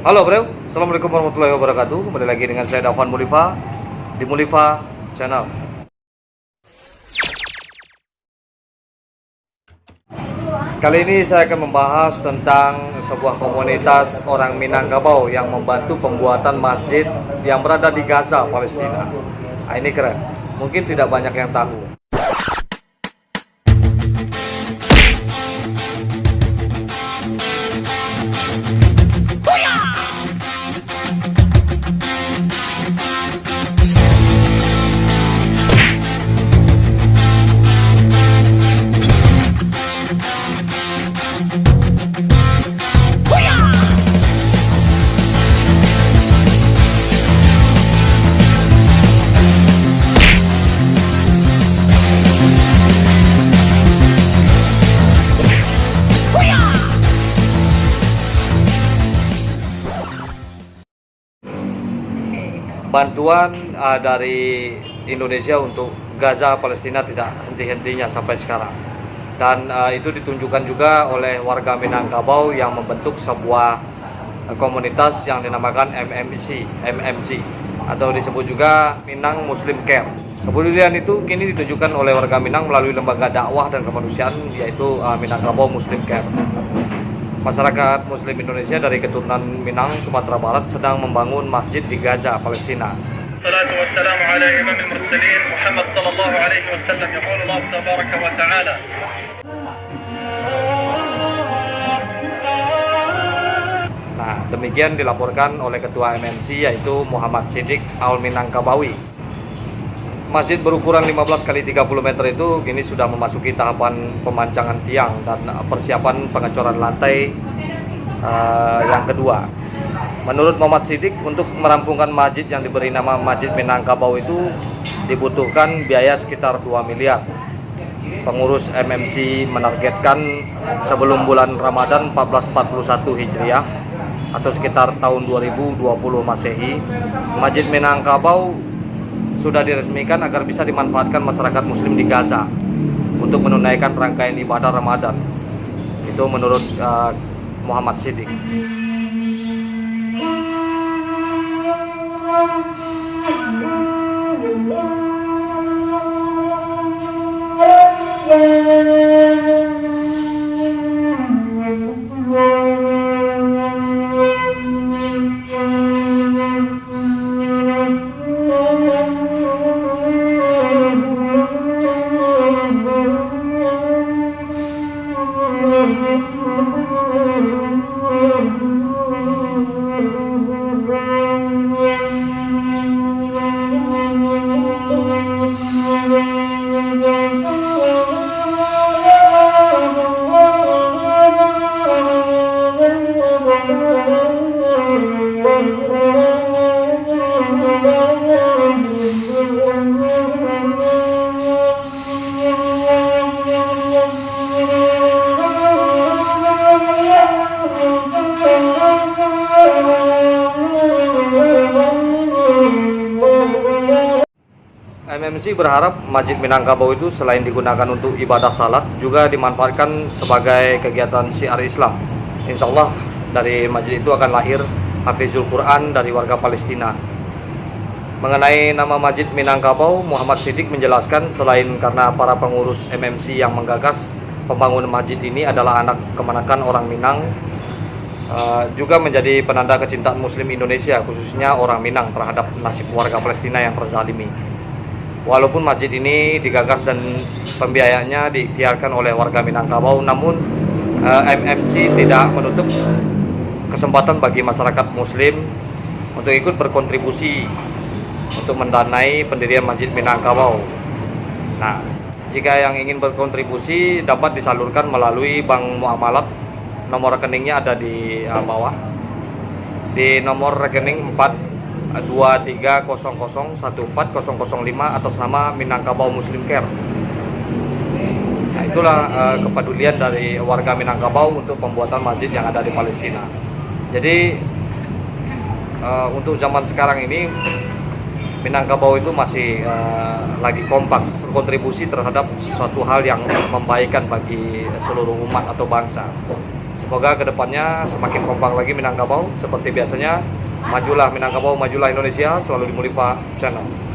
Halo bro, Assalamualaikum warahmatullahi wabarakatuh. Kembali lagi dengan saya Dafwan Mulifa di Mulifa Channel. Kali ini saya akan membahas tentang sebuah komunitas orang Minangkabau yang membantu pembuatan masjid yang berada di Gaza, Palestina. Nah, ini keren, mungkin tidak banyak yang tahu. Bantuan dari Indonesia untuk Gaza, Palestina tidak henti-hentinya sampai sekarang. Dan itu ditunjukkan juga oleh warga Minangkabau yang membentuk sebuah komunitas yang dinamakan MMC atau disebut juga Minang Muslim Care. Kepedulian itu kini ditunjukkan oleh warga Minang melalui lembaga dakwah dan kemanusiaan yaitu Minangkabau Muslim Care. Masyarakat Muslim Indonesia dari keturunan Minang, Sumatera Barat sedang membangun masjid di Gaza, Palestina. Salatu wassalamu ala imamil mursalin Muhammad sallallahu alaihi wasallam yaqulu Allah tabaraka wa ta'ala. Nah, demikian dilaporkan oleh ketua MMC yaitu Muhammad Siddiq Al Minangkabawi. Masjid berukuran 15 kali 30 meter itu kini sudah memasuki tahapan pemancangan tiang dan persiapan pengecoran lantai yang kedua. Menurut Muhammad Siddiq, untuk merampungkan masjid yang diberi nama Masjid Minangkabau itu dibutuhkan biaya sekitar 2 miliar. Pengurus MMC menargetkan sebelum bulan Ramadan 1441 Hijriah atau sekitar tahun 2020 Masehi, Masjid Minangkabau sudah diresmikan agar bisa dimanfaatkan masyarakat muslim di Gaza untuk menunaikan rangkaian ibadah Ramadan. Itu menurut Muhammad Siddiq. MMC berharap Masjid Minangkabau itu selain digunakan untuk ibadah salat, juga dimanfaatkan sebagai kegiatan syiar Islam. Insya Allah dari masjid itu akan lahir Hafizul Quran dari warga Palestina. Mengenai nama Masjid Minangkabau, Muhammad Siddiq menjelaskan selain karena para pengurus MMC yang menggagas pembangunan masjid ini adalah anak kemenakan orang Minang, juga menjadi penanda kecintaan Muslim Indonesia, khususnya orang Minang terhadap nasib warga Palestina yang terzalimi. Walaupun masjid ini digagas dan pembiayaannya diikhtiarkan oleh warga Minangkabau, namun MMC tidak menutup kesempatan bagi masyarakat Muslim untuk ikut berkontribusi untuk mendanai pendirian Masjid Minangkabau. Nah, jika yang ingin berkontribusi dapat disalurkan melalui Bank Muamalat. Nomor rekeningnya ada di bawah. Di nomor rekening 42300140005 atas nama Minangkabau Muslim Care. Nah, itulah kepedulian dari warga Minangkabau untuk pembuatan masjid yang ada di Palestina. Jadi untuk zaman sekarang ini Minangkabau itu masih lagi kompak berkontribusi terhadap suatu hal yang membaikan bagi seluruh umat atau bangsa. Semoga kedepannya semakin kompak lagi Minangkabau seperti biasanya. Majulah Minangkabau, majulah Indonesia, selalu di Mulifa Channel.